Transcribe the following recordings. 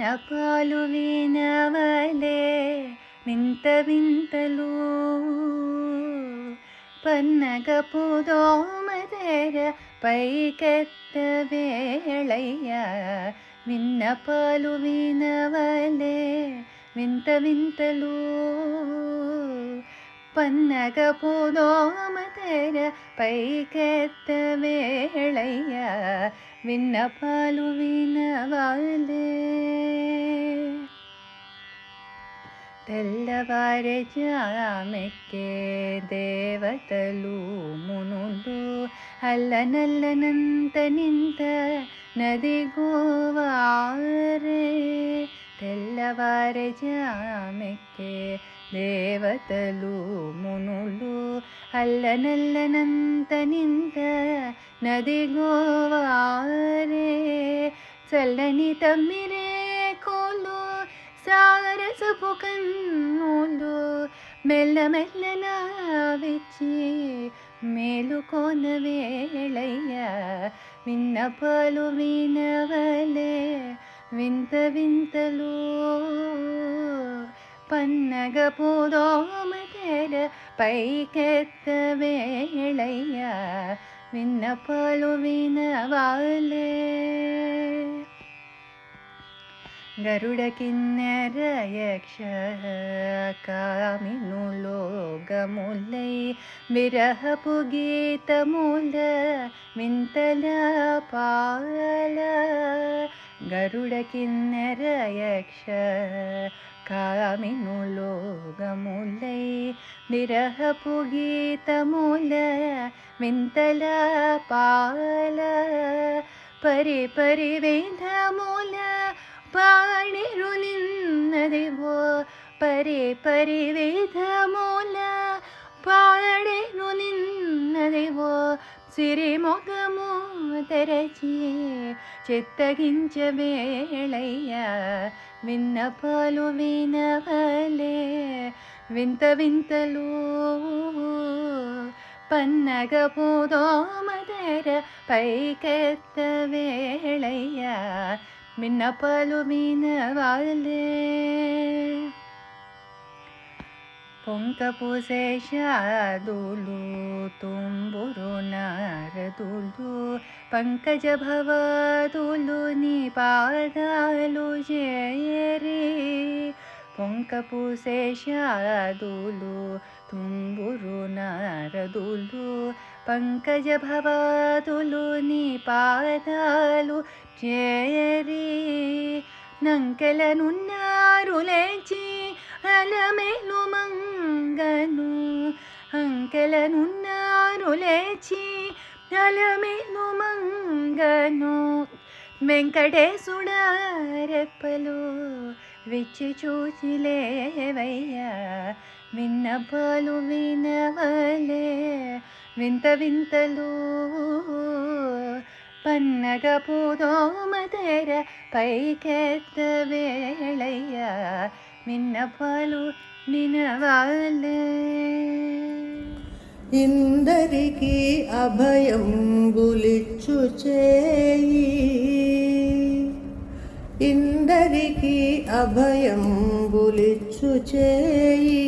విన్నపాలు వినవలే వింత వింతలు పన్నగపు దోమదెర పైకెత్త వేళయ్య విన్నపాలు వినవలే వింత వింతలు పన్నగపు దోమదెర పైకెత్త వేళయ్య విన్నపాలు వినవలే తెల్లవారే జామెక్కే దేవతలు మునులు అల్లనల్లనంత నింత నది గోవారే తెల్లవారే జామెక్కే దేవతలు మునులు అల్లనల్లనంత నింత నది గోవారే చల్లని తమ్మిరే కోలు సారసపు కన్నులు మెల్లమెల్లన విచ్చి మేలుకొన వేళయ్య విన్నపాలు వినవలే వింత వింతలు పన్నగపు దోమదెర పైకెత్త వేళయ్య విన్నపాలు వినవలే గరుడ కిన్నెర యక్ష కామినులోగములై విరహపు గీతముల వింతల పాల గరుడ కిన్నెర యక్ష కామినులోగములై విరహపు గీతముల వింతల పాల పరి పరి వేదముల పాడిరు నిన్నదివో పరి పరి వేదముల పాడిరు నిన్నదివో సిరిమొగము తెరచి చిత్తగించ వేళయ్య విన్నపాలు వినవలే వింత వింతలు పన్నగపు దోమదెర పైకెత్త వేళయ్య విన్నపాలు వినవలే పొంకపు శేషాదులు తుంబురు నారదులు పంకజ భవాదులు నీ పాదాలు చేరి పొంకపు శేషాదులు తుంబురు నారదులు పంకజ భవాదులు నీ పాదాలు చేరి నంకెలనున్నారు లేచి అలమేలు మంగను అంకెలనున్నారు లేచి అలమేలు మంగను వెంకటేశుడారెప్పలు విచ్చి చూచి లేవయ్యా విన్నపాలు వినవలే వింత వింతలు పన్నగపు దోమదెర పైకెత్త వేళయ్య విన్నపాలు వినవలే ఇందరికి అభయం బులిచ్చు చేయి ఇందరికి అభయం బులిచ్చు చేయి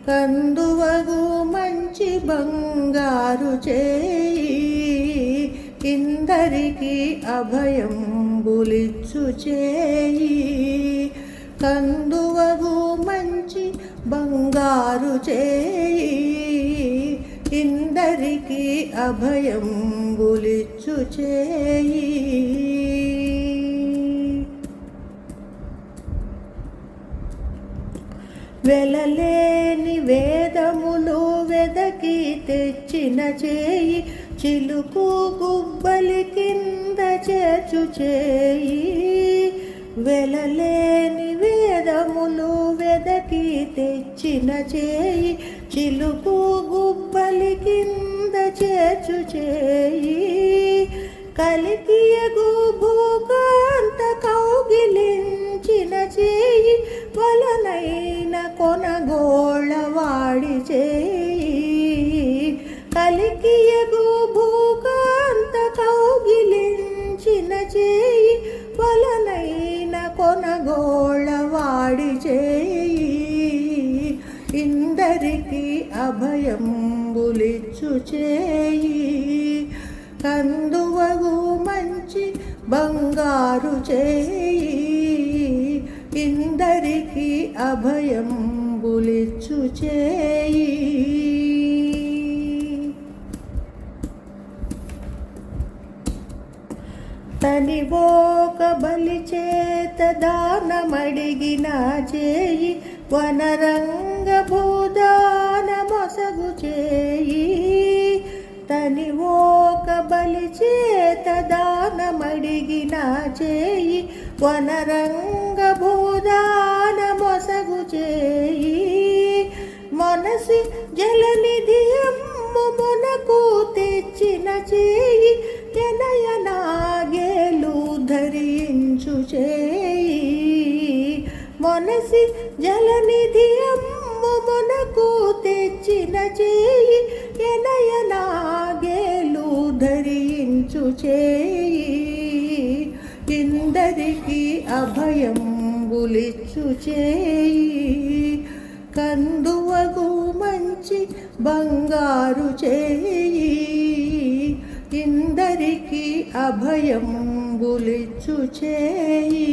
కందువగు మంచి బంగారు చేయి ఇందరికి అభయం బులిచ్చు చేయి కందువగు మంచి బంగారు చేయి ఇందరికి అభయం బులిచ్చు చేయి వెలలేని వేదములు వెదకి తెచ్చిన చేయి చిలుకు గుబ్బలి కింద చేర్చు చేయి వెలలేని వేదములు వెదకి తెచ్చిన చేయి చిలుకు గుబ్బలి కింద చేర్చు చేయి కలికియగు భూకాంత కౌగిలించిన చేయి వలనైన కొనగోళవాడి చేయి కలికియగు భూకాంత కౌగిలించిన చేయి వలనైన అభయంబులిచ్చు చేయి కందువగు మంచి బంగారు చేయి ఇందరికి అభయంబులిచ్చు చేయి తనివోక బలి చేత దానమడిగిన చేయి వనరంగ భూదాన మొసగు చేయి తనివోక బలి చేత దానమడిగిన చేయి వనరంగ భూదాన మొసగు చేయి మనసి జలనిధి అమ్ము మునకు తెచ్చిన చేయి ఎనయనాగేలు ధరించు చేయి మనసి జలనిధి అమ్ము మునకు తెచ్చిన చేయి ఎనయనాగేలు ధరించు చేయి ఇందరికి అభయంబులిచ్చు చేయి కందువగు మంచి బంగారు చేయి ఇందరికి అభయంబులిచ్చు చేయి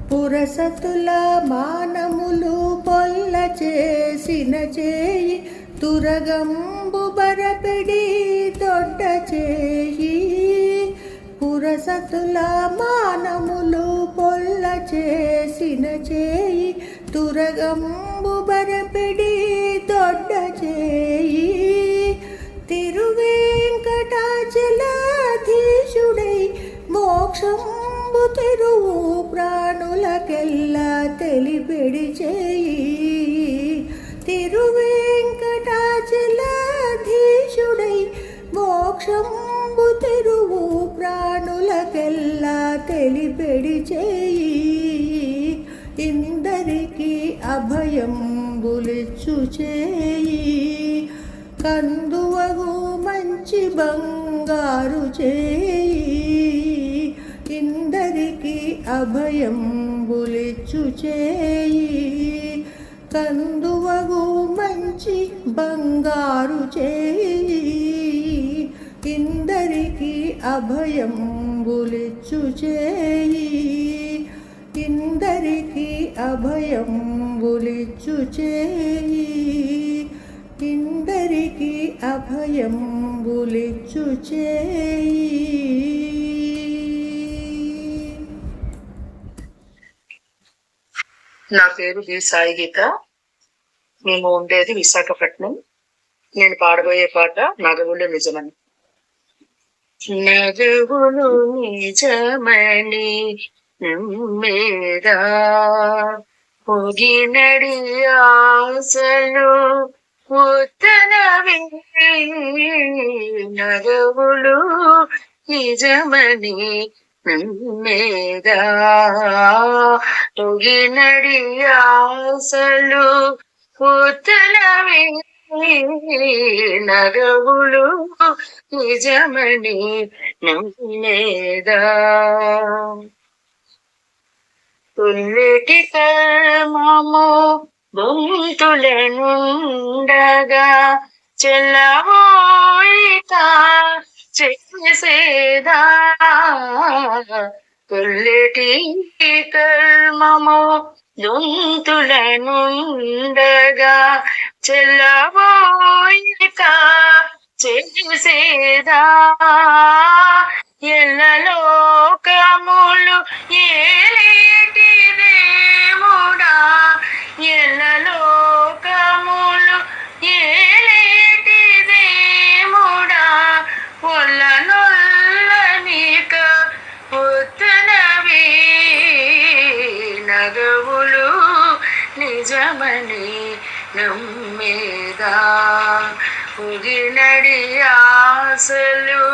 పురసతుల మానములు పొల్ల చేసిన చేయి తురగంబు బరపిడి దొడ్డ చేయి పురసతుల మానములు పొల్ల చేసిన చేయి తురగంబు బరపిడి దొడ్డ చేయి తిరువేంకటాచలాధీశుడై మోక్షంబు తెరువు ప్రాణులకెల్లా తెలిపెడి చేయి తిరువేంకటాచలాధీశుడై మోక్షంబు తెరువు ప్రాణులకెల్లా తెలిపెడి చేయి ఇందరికి అభయంబులిచ్చు చేయి కందువగు మంచి బంగారు చేయి ఇందరికి అభయంబులిచ్చు చేయి కందువగు మంచి బంగారు చేయి ఇందరికి అభయంబులిచ్చు చేయి ఇందరికి అభయంబులిచ్చు చేయి ఇందరికి అభయంబులిచ్చు చేయి. నా పేరు బి సాయి గీత. మేము ఉండేది విశాఖపట్నం. నేను పాడబోయే పాట నగవులు నిజమని. నగవులు నిజమని నమ్మేదా పొగినడి ఆశలు ఉత్తరవే నగవులు నిజమని నమ్మేదా పొగినడి ఆశలు ఉత్తరవే నగవులు నిజమని నమ్మేదా తుల్లెటి కర్మము బొంతులనుండగా చెల్లబోయిత చేసేదా తుల్లెటి కర్మము దొంతులనుండగా చెల్లబోయిత చేసేదా ఎల్లలోకములు ఏలేటి దేవుడా ఎల్లలోకములు ఏలేటి దేవుడా ఒల్లనొల్లనిక ఉత్తనవే నగవులు నిజమని నమ్మేదా ఉగినడి ఆశలు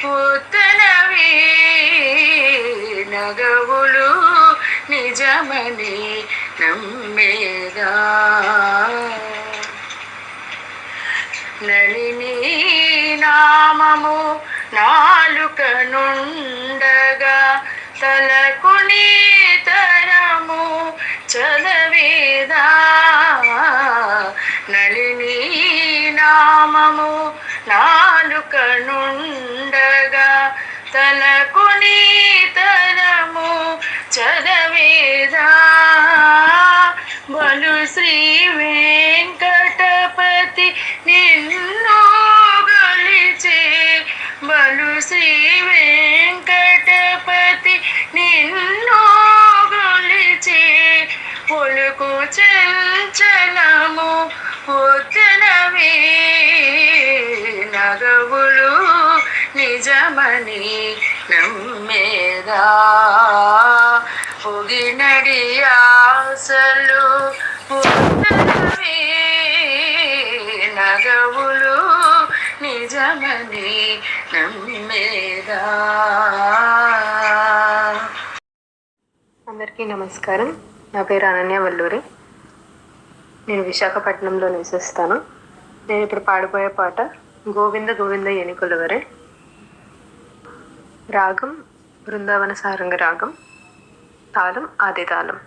ఉత్తనవే నగవులు నిజమని నమ్మేదా నళిని నామము నాలుక నుండగా తలకు నీతని చదవేదా నళిని నామము నాలుక నుండగా తలకు నీతరము చదవేదా బలు శ్రీ వెంకటపతి నిన్ను గొలిచే బలు శ్రీ వెంకటపతి నిన్ను గొలిచే పొలుకు చంచలము పొద్దునవే నగవులు నిజమని నమ్మేదా పొగినడి ఆశలు పొద్దునవే నగవులు నిజమని నమ్మేదా. అందరికీ నమస్కారం. నా పేరు అనన్య వల్లూరి. నేను విశాఖపట్నంలో నివసిస్తాను. నేను ఇప్పుడు పాడిపోయే పాట గోవింద గోవింద ఎనికొలవరే. రాగం బృందావన సారంగ రాగం, తాళం ఆది తాళం.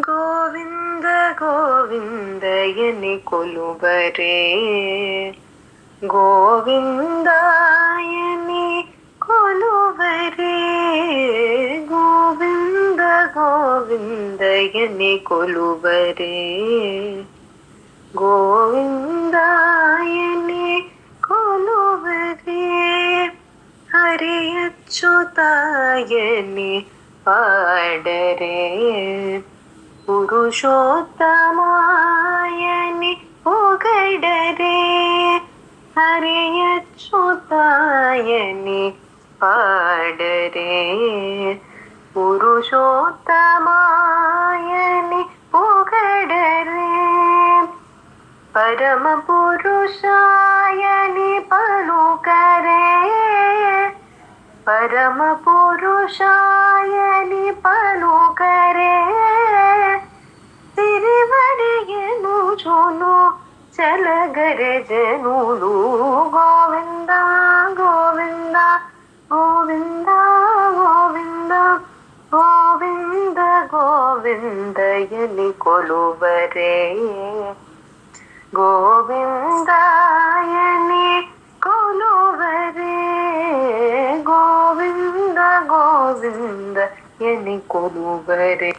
గోవింద గోవింద ఎనికొలువరే గోవిందాయని కొలువరే గోవింద గోవిందయని కొలువరే గోవిందాయని కొలువరే హరి అచ్యుతాయని పాడరే పురుషోత్తమాయని పొగడరే హరి అచ్యుతాయని పాడరే పురుషోత్తమాయని పొగడరే పరమ పురుషాయని పలుకరే పరమ పురుషాయని పలుకరే తిరువడియను జోను చలగరే జనులు గోవింద గోవింద గోవింద గోవింద గోవింద గోవిందయని కొలువరే గోవిందాయని కొలువరే గోవింద గోవిందయని కొలువరే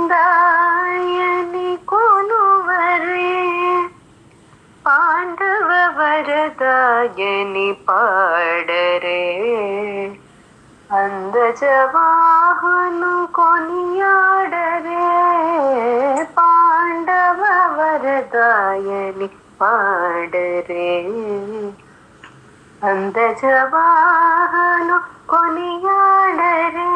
గోవిందాయని కొలువరే పాండవ వరదాయని పాడరే అందజవాహను కొనియాడరే పాండవ వరదాయని పాడరే అందజవాహను కొనియాడరే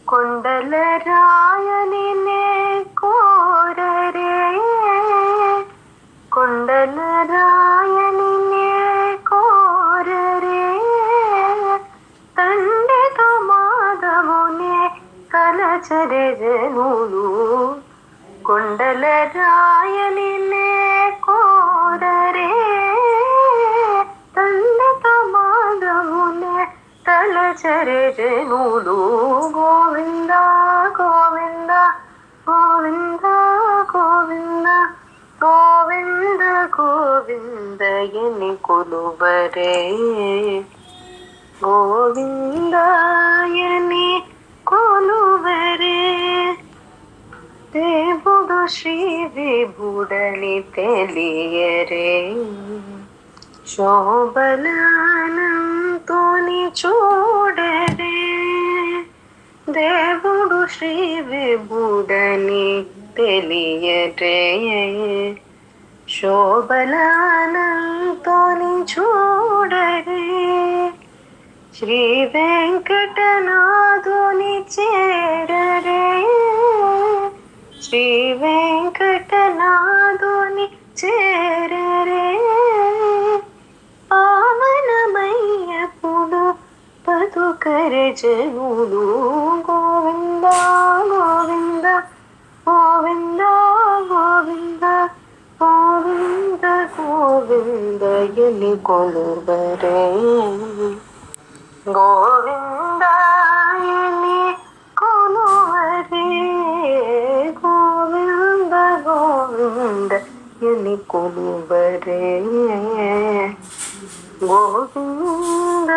కొండల రాయని నే కోరరే కొండల రాయని నే కోరరే తండ్రితో మాధవునే కలచరే జనులు కొండల రాయని నే కోరరే తండ్రితో మాధవునే కలచరే జనులు గోవింద గోవింద గోవింద గోవింద గోవింద గోవిందయని కొలువరే గోవిందాయని కొలువరే దేవుడు శ్రీ విభుడని తెలియరే శోభనానంతోని చూడరే దేవుడు శ్రీ విభుడని తెలియరే శోభనానంతోని చూడరే శ్రీ వెంకటనాథుని చేరరే శ్రీ వెంకటనాథుని చేరరే పావనమయ్యప్పుడు బతుకరే జనులు గోవింద గోవింద గోవింద గోవింద గోవింద గోవిందయని కొలువరే గోవిందాయని కొలు ఎనికులు బరే గోవింద